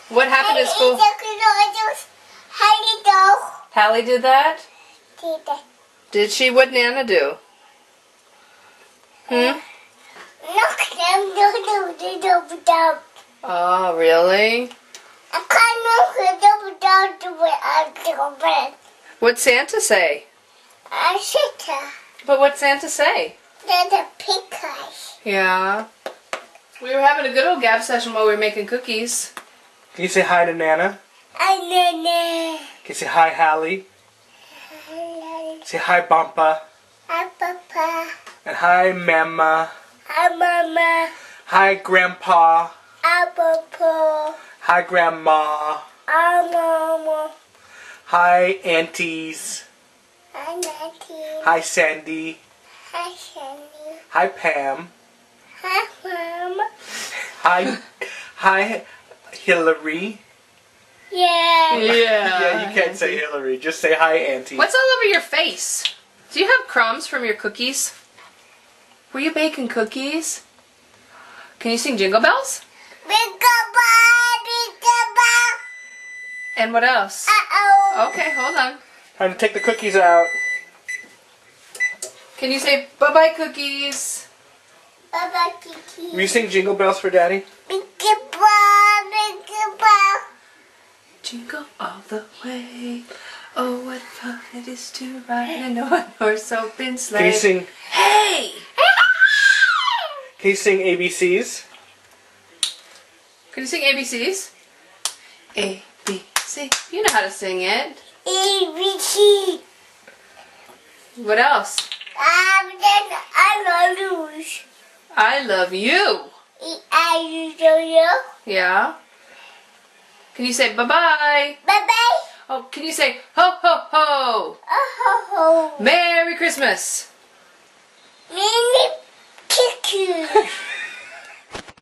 What happened at school? Hallie did that? Did she? What did Nana do? Oh, really? What'd Santa say? But what'd Santa say? Yeah. We were having a good old gab session while we were making cookies. Can you say hi to Nana? Can you say hi, Hallie? Say hi, Bumpa. And hi, Mama. Hi, Grandpa. Hi, Grandma. Hi, Aunties. Hi, Sandy. Hi, Pam. Hi, Hillary. Yeah. Yeah, you can't say Hillary. Just say hi, Auntie. What's all over your face? Do you have crumbs from your cookies? Were you baking cookies? Can you sing Jingle Bells? And what else? Okay, hold on. Time to take the cookies out. Can you say bye-bye cookies? Will you sing Jingle Bells for Daddy? Jingle all the way. Oh, what fun it is to ride in a one-horse open sleigh. Can you sing? Hey! Can you sing ABCs? Can you sing ABCs? A, B, C. You know how to sing it. What else? I love you. Yeah. Can you say bye-bye? Oh, can you say ho, ho, ho? Merry Christmas.